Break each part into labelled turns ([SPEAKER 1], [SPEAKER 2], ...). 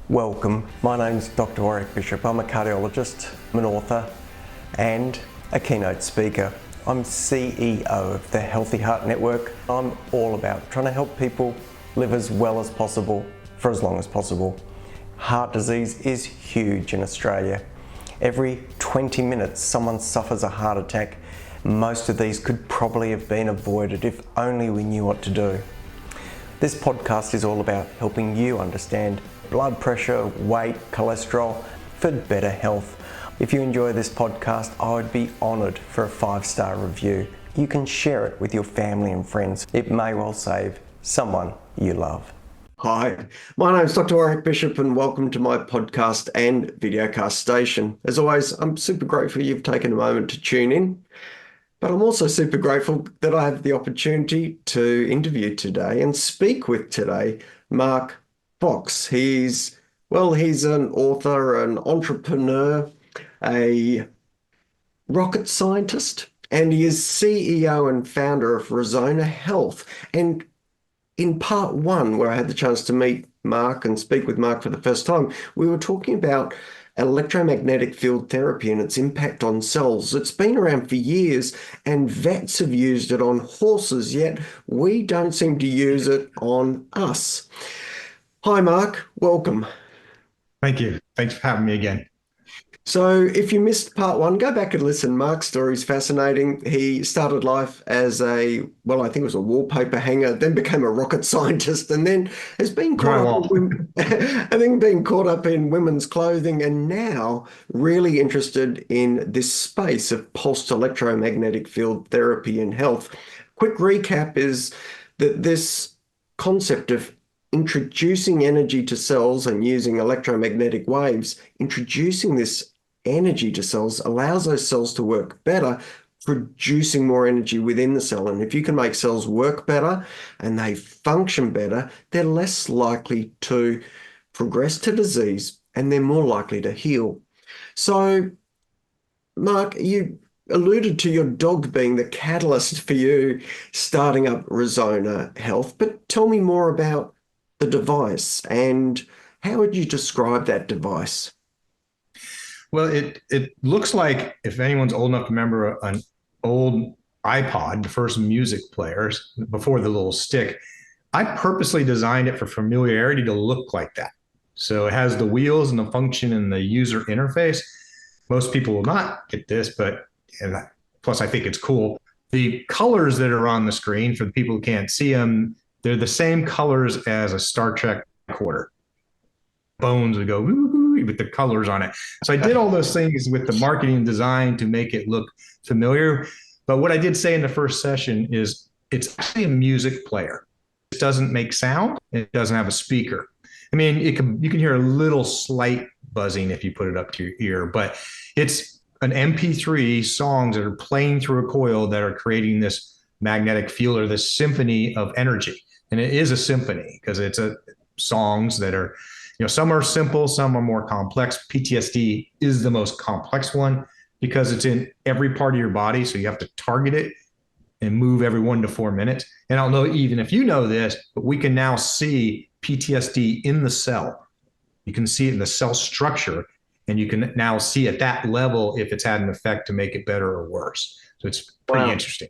[SPEAKER 1] Welcome, my name's Doctor Warrick Bishop. I'm a cardiologist, I'm an author and a keynote speaker. I'm CEO of the Healthy Heart Network. I'm all about trying to help people live as well as possible for as long as possible. Heart disease is huge in Australia. Every 20 minutes someone suffers a heart attack. Most of these could probably have been avoided if only we knew what to do. This podcast is all about helping you understand blood pressure, weight, cholesterol for better health. If you enjoy this podcast, I would be honoured for a 5-star review. You can share it with your family and friends. It may well save someone you love. Hi, my name's Dr. Warrick Bishop and welcome to my podcast and videocast station. As always, I'm super grateful you've taken a moment to tune in, but I'm also super grateful that I have the opportunity to interview today and speak with today Mark Fox. He's an author, an entrepreneur, a rocket scientist, and he is CEO and founder of Rezona Health. And in part one, where I had the chance to meet Mark and speak with Mark for the first time, we were talking about electromagnetic field therapy and its impact on cells. It's been around for years and vets have used it on horses, yet we don't seem to use it on us. Hi, Mark. Welcome.
[SPEAKER 2] Thank you. Thanks for having me again.
[SPEAKER 1] So if you missed part one, go back and listen. Mark's story is fascinating. He started life as I think it was a wallpaper hanger, then became a rocket scientist, and then has been caught up in women's clothing, and now really interested in this space of pulsed electromagnetic field therapy and health. Quick recap is that this concept of introducing energy to cells and using electromagnetic waves, introducing this energy to cells allows those cells to work better, producing more energy within the cell. And if you can make cells work better and they function better, they're less likely to progress to disease and they're more likely to heal. So, Mark, you alluded to your dog being the catalyst for you starting up Rezona Health, but tell me more about the device and how would you describe that device?
[SPEAKER 2] Well, it looks like, if anyone's old enough to remember an old iPod, the first music players before the little stick, I purposely designed it for familiarity to look like that. So it has the wheels and the function and the user interface. Most people will not get this, plus I think it's cool. The colors that are on the screen, for the people who can't see them, they're the same colors as a Star Trek recorder. Bones would go with the colors on it. So I did all those things with the marketing and design to make it look familiar. But what I did say in the first session is it's actually a music player. It doesn't make sound. It doesn't have a speaker. I mean, you can hear a little slight buzzing if you put it up to your ear, but it's an MP3 songs that are playing through a coil that are creating this magnetic field or this symphony of energy. And it is a symphony because it's songs that are, some are simple, some are more complex. PTSD is the most complex one because it's in every part of your body. So you have to target it and move every 1 to 4 minutes. And I don't know even if you know this, but we can now see PTSD in the cell. You can see it in the cell structure, and you can now see at that level if it's had an effect to make it better or worse. So it's pretty interesting.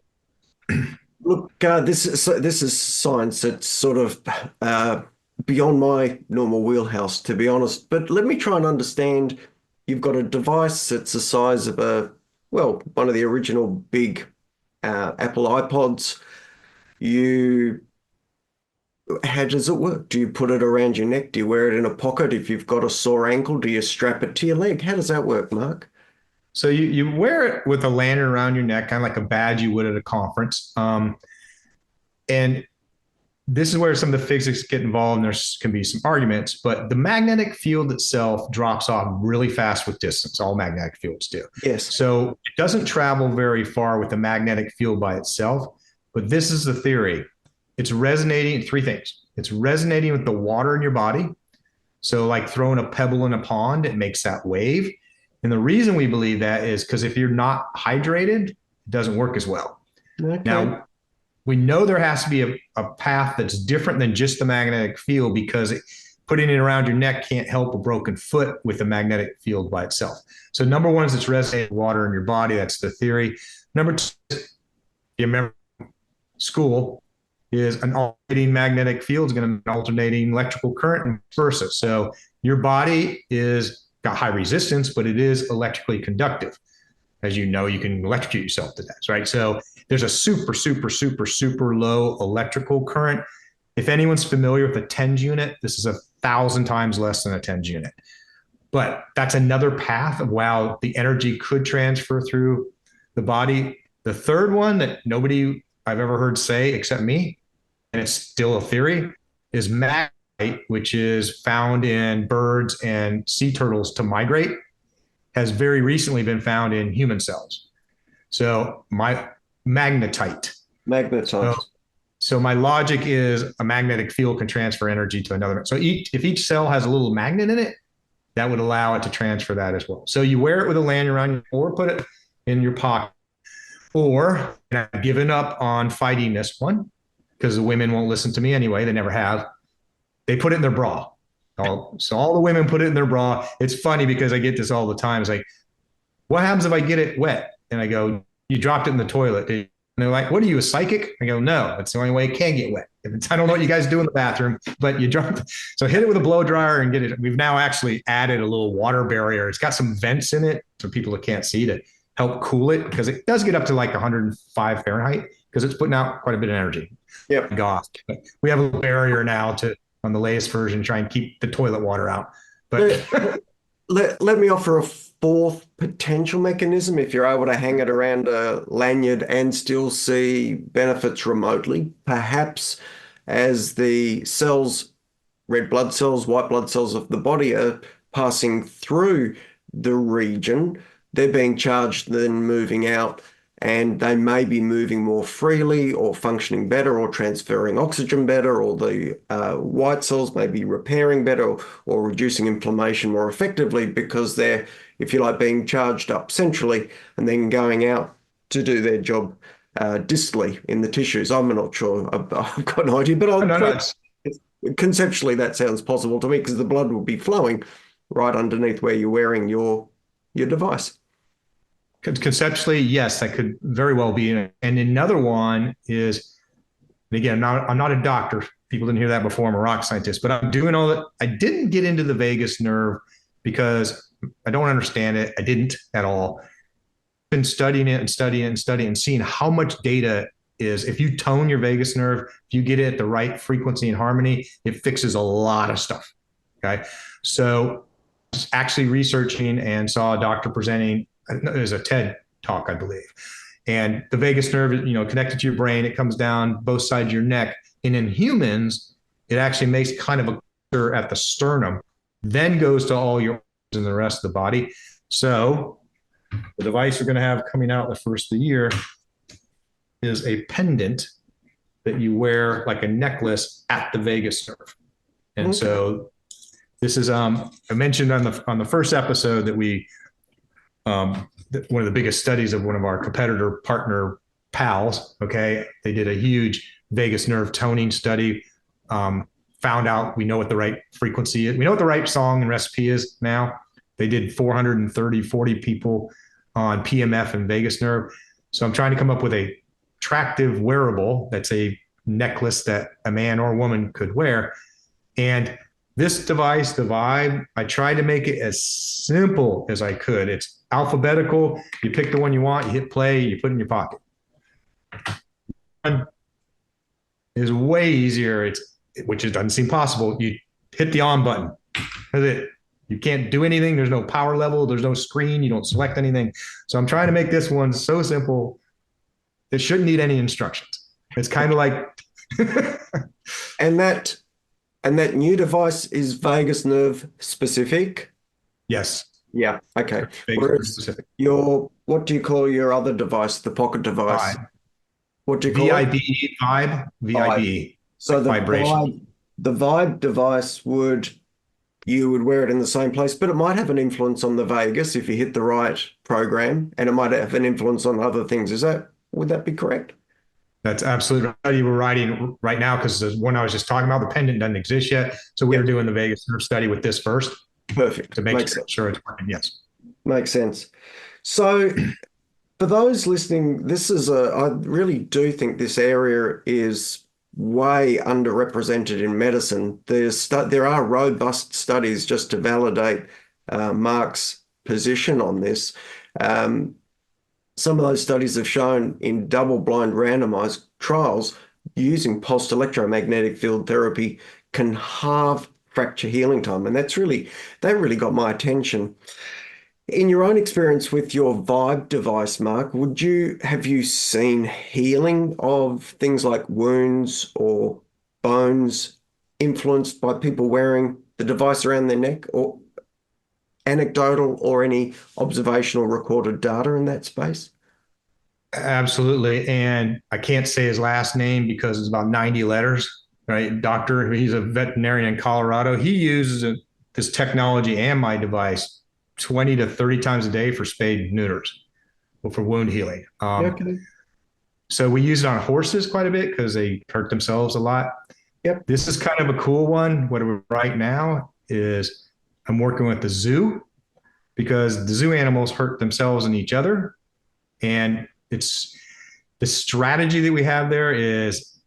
[SPEAKER 1] Look, this is science that's sort of beyond my normal wheelhouse, to be honest. But let me try and understand. You've got a device that's the size of one of the original big Apple iPods. How does it work? Do you put it around your neck? Do you wear it in a pocket? If you've got a sore ankle, do you strap it to your leg? How does that work, Mark?
[SPEAKER 2] So you wear it with a lanyard around your neck, kind of like a badge you would at a conference. And this is where some of the physics get involved, and there can be some arguments, but the magnetic field itself drops off really fast with distance. All magnetic fields do.
[SPEAKER 1] Yes.
[SPEAKER 2] So it doesn't travel very far with the magnetic field by itself, but this is the theory. It's resonating, 3 things. It's resonating with the water in your body. So like throwing a pebble in a pond, it makes that wave. And the reason we believe that is because if you're not hydrated, it doesn't work as well.
[SPEAKER 1] Okay.
[SPEAKER 2] Now, we know there has to be a path that's different than just the magnetic field because putting it around your neck can't help a broken foot with a magnetic field by itself. So number one is it's resonating water in your body. That's the theory. Number two, you remember school is an alternating magnetic field is going to be an alternating electrical current and vice versa. So your body is got high resistance, but it is electrically conductive. As you know, you can electrocute yourself to that, right? So there's a super, super, super, super low electrical current. If anyone's familiar with a TENS unit, this is 1,000 times less than a TENS unit. But that's another path of how the energy could transfer through the body. The third one that nobody I've ever heard say except me, and it's still a theory, is magnetite, which is found in birds and sea turtles to migrate, has very recently been found in human cells. So my magnetite. So my logic is a magnetic field can transfer energy to another. So if each cell has a little magnet in it, that would allow it to transfer that as well. So you wear it with a lanyard around you, or put it in your pocket. Or, and I've given up on fighting this one because the women won't listen to me anyway. They never have. They put it in their bra. So all the women put it in their bra. It's funny because I get this all the time. It's like, what happens if I get it wet? And I go, you dropped it in the toilet. And they're like, what are you, a psychic? I go, no, that's the only way it can get wet. I don't know what you guys do in the bathroom, but you drop it. So hit it with a blow dryer and get it. We've now actually added a little water barrier. It's got some vents in it for people that can't see to help cool it, because it does get up to like 105 Fahrenheit because it's putting out quite a bit of energy.
[SPEAKER 1] Yep.
[SPEAKER 2] Gosh. We have a barrier now on the latest version, try and keep the toilet water out. But
[SPEAKER 1] let me offer a fourth potential mechanism. If you're able to hang it around a lanyard and still see benefits remotely, perhaps as the cells, red blood cells, white blood cells of the body are passing through the region, they're being charged, then moving out, and they may be moving more freely or functioning better or transferring oxygen better, or the white cells may be repairing better or reducing inflammation more effectively because they're, if you like, being charged up centrally and then going out to do their job distally in the tissues. I'm not sure. I've got an idea, but conceptually that sounds possible to me because the blood will be flowing right underneath where you're wearing your device.
[SPEAKER 2] Conceptually, yes, that could very well be. And another one is, again, I'm not a doctor. People didn't hear that before. I'm a rock scientist, but I'm doing all that. I didn't get into the vagus nerve because I don't understand it. I didn't at all. Been studying it and studying it and studying and seeing how much data is. If you tone your vagus nerve, if you get it at the right frequency and harmony, it fixes a lot of stuff. Okay. So actually researching and saw a doctor presenting. There's a TED talk, I believe. And the vagus nerve, connected to your brain, it comes down both sides of your neck. And in humans, it actually makes kind of a curve at the sternum, then goes to all your organs and the rest of the body. So the device we're going to have coming out the first of the year is a pendant that you wear like a necklace at the vagus nerve. And so this is, I mentioned on the first episode that one of the biggest studies of one of our competitor partner pals, okay, they did a huge vagus nerve toning study, found out we know what the right frequency is. We know what the right song and recipe is now. They did 40 people on PEMF and vagus nerve. So I'm trying to come up with a attractive wearable that's a necklace that a man or a woman could wear. And this device, the Vibe, I tried to make it as simple as I could. It's alphabetical. You pick the one you want, you hit play, you put it in your pocket. One is way easier, which it doesn't seem possible. You hit the on button. That's it. You can't do anything. There's no power level. There's no screen. You don't select anything. So I'm trying to make this one so simple. It shouldn't need any instructions. It's kind of like...
[SPEAKER 1] And that new device is vagus nerve specific?
[SPEAKER 2] Yes.
[SPEAKER 1] Yeah. Okay. Whereas what do you call your other device, the pocket device?
[SPEAKER 2] Vibe.
[SPEAKER 1] What do you call it?
[SPEAKER 2] Vibe. VIB.
[SPEAKER 1] So the
[SPEAKER 2] vibration.
[SPEAKER 1] The Vibe device you would wear it in the same place, but it might have an influence on the vagus if you hit the right program, and it might have an influence on other things. Would that be correct?
[SPEAKER 2] That's absolutely right. You were writing right now because the one I was just talking about, the pendant doesn't exist yet. So we were doing the vagus nerve study with this first.
[SPEAKER 1] Perfect.
[SPEAKER 2] To make sure it's working. Yes.
[SPEAKER 1] Makes sense. So for those listening, I really do think this area is way underrepresented in medicine. There are robust studies just to validate Mark's position on this. Some of those studies have shown in double-blind randomized trials using pulsed electromagnetic field therapy can halve fracture healing time. And that really got my attention. In your own experience with your Vibe device, Mark, have you seen healing of things like wounds or bones influenced by people wearing the device around their neck, or anecdotal or any observational recorded data in that space?
[SPEAKER 2] Absolutely. And I can't say his last name because it's about 90 letters, right? Doctor, he's a veterinarian in Colorado. He uses this technology and my device 20 to 30 times a day for spayed neuters, for wound healing.
[SPEAKER 1] Okay.
[SPEAKER 2] So we use it on horses quite a bit because they hurt themselves a lot.
[SPEAKER 1] Yep.
[SPEAKER 2] This is kind of a cool one. What we're right now is I'm working with the zoo because the zoo animals hurt themselves and each other. And it's the strategy that we have there is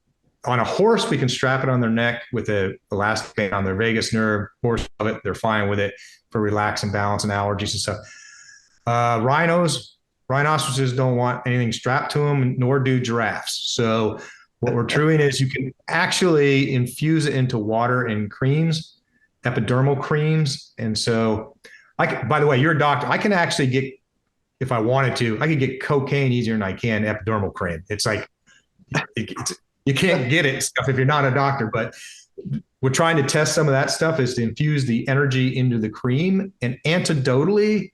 [SPEAKER 2] on a horse, we can strap it on their neck with an elastic band on their vagus nerve. Horse love it. They're fine with it for relax and balance and allergies and stuff. Rhinoceroses don't want anything strapped to them, nor do giraffes. So what we're doing is you can actually infuse it into water in creams, epidermal creams. And so, by the way, you're a doctor. I can actually get, if I wanted to, I could get cocaine easier than I can epidermal cream. It's like, you can't get it stuff if you're not a doctor, but we're trying to test some of that stuff is to infuse the energy into the cream. And anecdotally,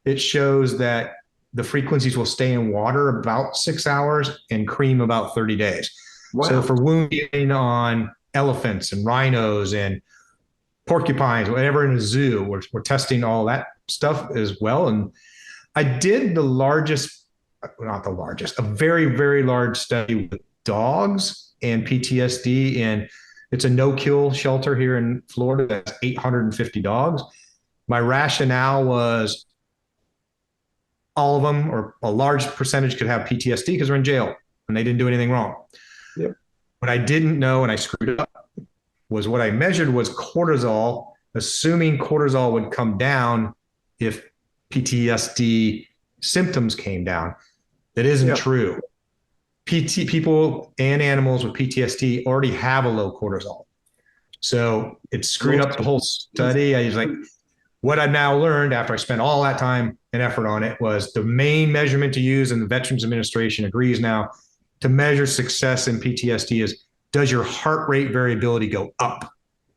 [SPEAKER 2] it shows that the frequencies will stay in water about 6 hours and cream about 30 days. Wow. So for wound healing on elephants and rhinos and porcupines, whatever in a zoo, we're testing all that stuff as well. And I did a very, very large study with dogs and PTSD. And it's a no-kill shelter here in Florida that's 850 dogs. My rationale was all of them, or a large percentage, could have PTSD because they're in jail and they didn't do anything wrong.
[SPEAKER 1] Yep.
[SPEAKER 2] What I didn't know, and I screwed up, was what I measured was cortisol, assuming cortisol would come down if PTSD symptoms came down. That isn't true. People and animals with PTSD already have a low cortisol. So it screwed up the whole study. I was like, what I've now learned after I spent all that time and effort on it was the main measurement to use, and the Veterans Administration agrees now, to measure success in PTSD is, does your heart rate variability go up?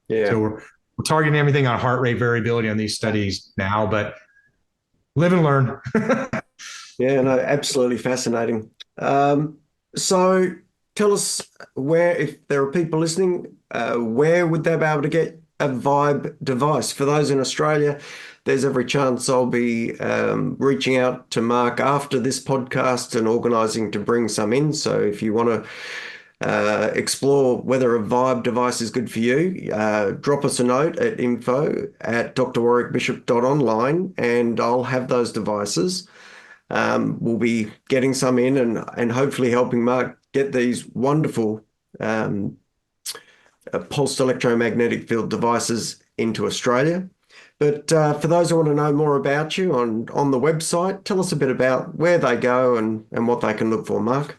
[SPEAKER 2] Yeah. So we're targeting everything on heart rate variability on these studies now, but live and learn.
[SPEAKER 1] Yeah, no, absolutely fascinating. So tell us where, if there are people listening, where would they be able to get a Vibe device? For those in Australia, there's every chance I'll be reaching out to Mark after this podcast and organising to bring some in. So if you want to explore whether a Vibe device is good for you, drop us a note at info@drwarrickbishop.online and I'll have those devices. We'll be getting some in and hopefully helping Mark get these wonderful pulsed electromagnetic field devices into Australia. But for those who want to know more about you on the website, tell us a bit about where they go and what they can look for, Mark.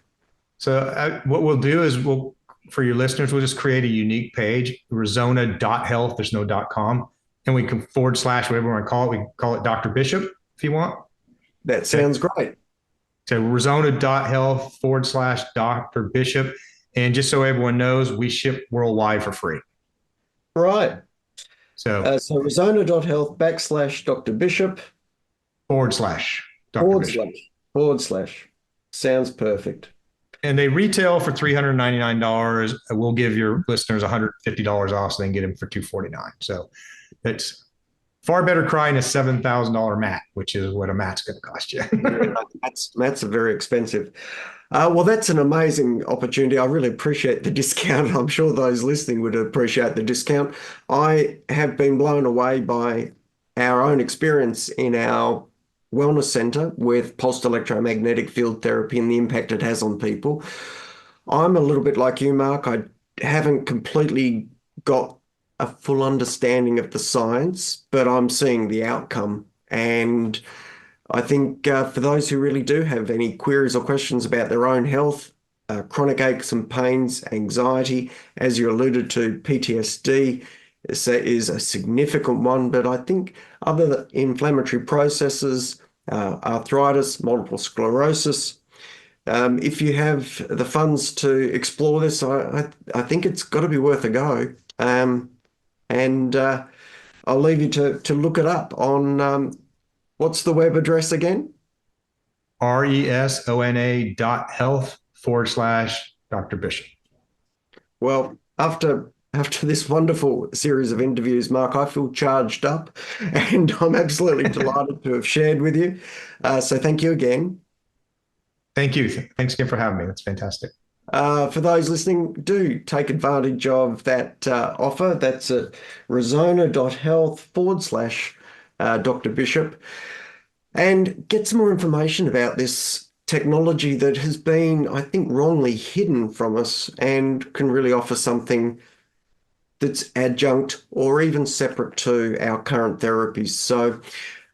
[SPEAKER 2] So what we'll do is for your listeners, we'll just create a unique page, rezona.health, there's no .com, and we can / whatever we want to call it. We can call it Dr. Bishop if you want.
[SPEAKER 1] That sounds great.
[SPEAKER 2] So rezona.health / Dr. Bishop. And just so everyone knows, we ship worldwide for free.
[SPEAKER 1] Right.
[SPEAKER 2] So
[SPEAKER 1] rezona.health / Dr. Bishop
[SPEAKER 2] / Dr. Bishop.
[SPEAKER 1] / Sounds perfect.
[SPEAKER 2] And they retail for $399. We'll give your listeners $150 off so they can get them for $249. So it's Far better crying a $7,000 mat, which is what a mat's going to cost you.
[SPEAKER 1] Mats are very expensive. Well, that's an amazing opportunity. I really appreciate the discount. I'm sure those listening would appreciate the discount. I have been blown away by our own experience in our wellness center with pulsed electromagnetic field therapy and the impact it has on people. I'm a little bit like you, Mark. I haven't completely got a full understanding of the science, but I'm seeing the outcome. And I think for those who really do have any queries or questions about their own health, chronic aches and pains, anxiety, as you alluded to, PTSD is a significant one, but I think other inflammatory processes, arthritis, multiple sclerosis, if you have the funds to explore this, I think it's got to be worth a go. And I'll leave you to look it up on, what's the web address again?
[SPEAKER 2] resona.health/Dr. Bishop.
[SPEAKER 1] Well, after this wonderful series of interviews, Mark, I feel charged up and I'm absolutely delighted to have shared with you. So thank you again.
[SPEAKER 2] Thank you. Thanks again for having me. That's fantastic.
[SPEAKER 1] For those listening, do take advantage of that offer. That's at rezona.health/Dr. Bishop, and get some more information about this technology that has been, I think, wrongly hidden from us and can really offer something that's adjunct or even separate to our current therapies. So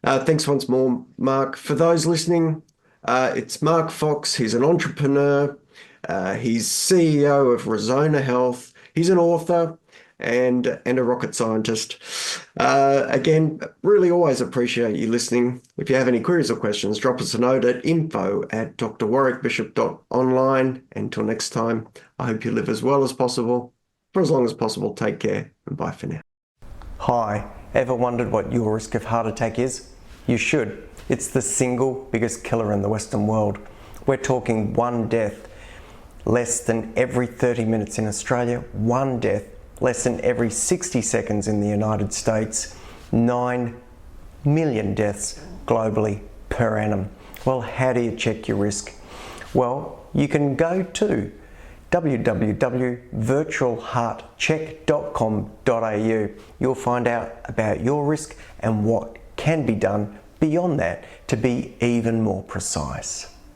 [SPEAKER 1] thanks once more, Mark. For those listening, it's Mark Fox. He's an entrepreneur. He's CEO of Rezona Health. He's an author and a rocket scientist. Again, really always appreciate you listening. If you have any queries or questions, drop us a note at info@drwarrickbishop.online. Until next time, I hope you live as well as possible. For as long as possible, take care and bye for now. Hi, ever wondered what your risk of heart attack is? You should. It's the single biggest killer in the Western world. We're talking one death less than every 30 minutes in Australia, one death less than every 60 seconds in the United States, 9 million deaths globally per annum. Well, how do you check your risk? Well, you can go to www.virtualheartcheck.com.au. You'll find out about your risk and what can be done beyond that to be even more precise.